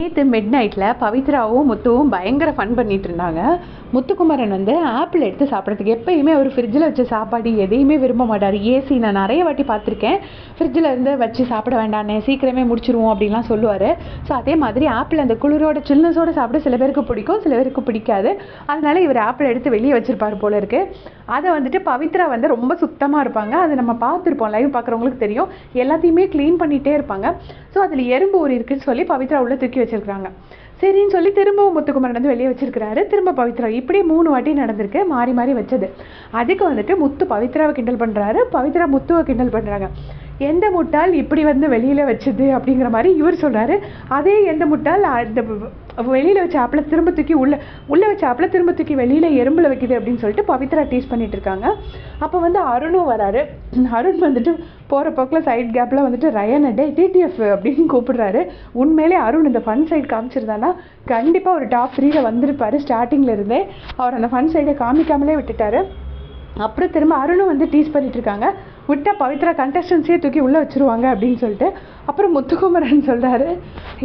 நேற்று மிட் நைட்டில் பவித்ராவும் முத்துவும் பயங்கர ஃபன் பண்ணிட்டு இருந்தாங்க. முத்துக்குமரன் வந்து ஆப்பிள் எடுத்து சாப்பிட்றதுக்கு எப்பயுமே அவர் ஃப்ரிட்ஜில் வச்ச சாப்பாடு எதையுமே விரும்ப மாட்டார். ஏசி நான் நிறைய வாட்டி பார்த்துருக்கேன். ஃப்ரிட்ஜில் இருந்து வச்சு சாப்பிட வேண்டானே, சீக்கிரமே முடிச்சிருவோம் அப்படின்லாம் சொல்லுவார். ஸோ அதே மாதிரி ஆப்பிள் அந்த குளிரோட சில்னஸோடு சாப்பிட சில பேருக்கு பிடிக்கும், சில பேருக்கு பிடிக்காது. அதனால இவர் ஆப்பிள் எடுத்து வெளியே வச்சிருப்பார் போல இருக்கு. அதை வந்துட்டு பவித்ரா வந்து ரொம்ப சுத்தமாக இருப்பாங்க. அதை நம்ம பார்த்துருப்போம், லைவ் பார்க்குறவங்களுக்கு தெரியும். எல்லாத்தையுமே க்ளீன் பண்ணிகிட்டே இருப்பாங்க. ஸோ அதில் எறும்பு ஊறி இருக்குன்னு சொல்லி பவித்ரா உள்ள தூக்கி வச்சிருக்காங்க. சரின்னு சொல்லி திரும்பவும் முத்துக்குமரன் வந்து வெளியே வச்சிருக்கிறாரு. திரும்ப பவித்ரா இப்படி 3 வாட்டி நடந்திருக்கு, மாறி மாறி வச்சது. அதுக்கு வந்துட்டு முத்து பவித்ராவை கிண்டல் பண்ணுறாரு, பவித்ரா முத்துவை கிண்டல் பண்ணுறாங்க. எந்த முட்டாள் இப்படி வந்து வெளியில் வச்சது அப்படிங்கிற மாதிரி இவர் சொல்கிறாரு. அதே எந்த முட்டாள் அந்த வெளியில் வச்ச ஆப்பில் திரும்ப தூக்கி உள்ளே வச்ச ஆப்பில் திரும்ப தூக்கி வெளியில் எறும்பில் வைக்குது அப்படின்னு சொல்லிட்டு பவித்ரா டீஸ் பண்ணிட்டு இருக்காங்க. அப்போ வந்து அருணும் வராரு. அருண் வந்துட்டு போகிற போக்கில் சைட் கேப்பில் வந்துட்டு ரயனை டிடிஎஃப் அப்படின்னு கூப்பிடுறாரு. உண்மையிலே அருண் இந்த ஃபன் சைடு காமிச்சிருந்தானா கண்டிப்பாக ஒரு டாப் 3ல வந்திருப்பார். ஸ்டார்டிங்கில் இருந்தே அவர் அந்த ஃபன் சைடை காமிக்காமலே விட்டுட்டாரு. அப்புறம் திரும்ப அருணும் வந்து டீஸ் பண்ணிட்டு இருக்காங்க. விட்டால் பவித்ரா கண்டஸ்டன்ஸே தூக்கி உள்ளே வச்சுருவாங்க அப்படின்னு சொல்லிட்டு. அப்புறம் முத்துக்குமரன் சொல்கிறாரு,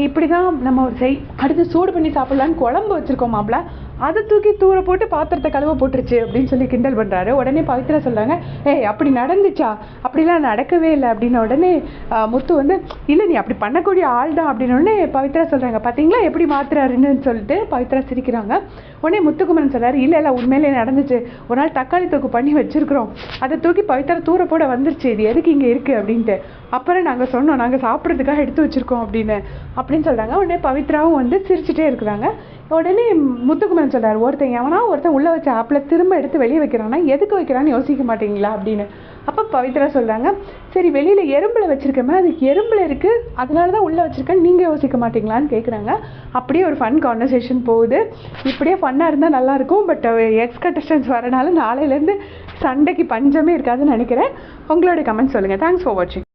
இப்படி தான் நம்ம ஒரு அடுத்து சூடு பண்ணி சாப்பிட்லான்னு குழம்பு வச்சுருக்கோம் மாப்பிள்ள, அதை தூக்கி தூர போட்டு பாத்திரத்தை கழுவ போட்டுருச்சு அப்படின்னு சொல்லி கிண்டல் பண்ணுறாரு. உடனே பவித்ரா சொல்கிறாங்க, ஏய் அப்படி நடந்துச்சா, அப்படிலாம் நடக்கவே இல்லை அப்படின்ன உடனே முத்து வந்து இல்லை நீ அப்படி பண்ணக்கூடிய ஆள் தான் அப்படின்னு உடனே பவித்ரா சொல்கிறாங்க, பார்த்தீங்களா எப்படி மாத்துறாருன்னு சொல்லிட்டு பவித்ரா சிரிக்கிறாங்க. உடனே முத்துக்குமரன் சொல்கிறாரு, இல்லை இல்லை உண்மையிலே நடந்துச்சு, ஒரு நாள் தக்காளி தொக்கு பண்ணி வச்சுருக்குறோம், அதை தூக்கி பவித்ரா தூர போட வந்துருச்சு, இது எதுக்கு இங்கே இருக்குது அப்படின்ட்டு. அப்புறம் நாங்கள் சொன்னோம், நாங்கள் சாப்பிட்றதுக்காக எடுத்து வச்சுருக்கோம் அப்படின்னு சொல்கிறாங்க. உடனே பவித்ராவும் வந்து சிரிச்சுட்டே இருக்கிறாங்க. உடனே முத்துக்குமரன் சொல்கிறார், ஒருத்தன் உள்ளே வச்ச ஆப்பில் திரும்ப எடுத்து வெளியே வைக்கிறான்னா எதுக்கு வைக்கிறான்னு யோசிக்க மாட்டீங்களா அப்படின்னு. அப்போ பவித்ரா சொல்கிறாங்க, சரி வெளியில் எறும்பில் வச்சுருக்கமே, அதுக்கு எறும்பில் இருக்குது, அதனால தான் உள்ளே வச்சுருக்கேன்னு நீங்கள் யோசிக்க மாட்டீங்களான்னு கேட்குறாங்க. அப்படியே ஒரு ஃபன் கான்வர்சேஷன் போகுது. இப்படியே ஃபன்னாக இருந்தால் நல்லாயிருக்கும். பட் எக்ஸ் கண்டஸ்டன்ஸ் வரனால நாளையிலேருந்து சண்டைக்கு பஞ்சமே இருக்காதுன்னு நினைக்கிறேன். உங்களோட கமெண்ட் சொல்லுங்கள். தேங்க்ஸ் ஃபார் வாட்சிங்.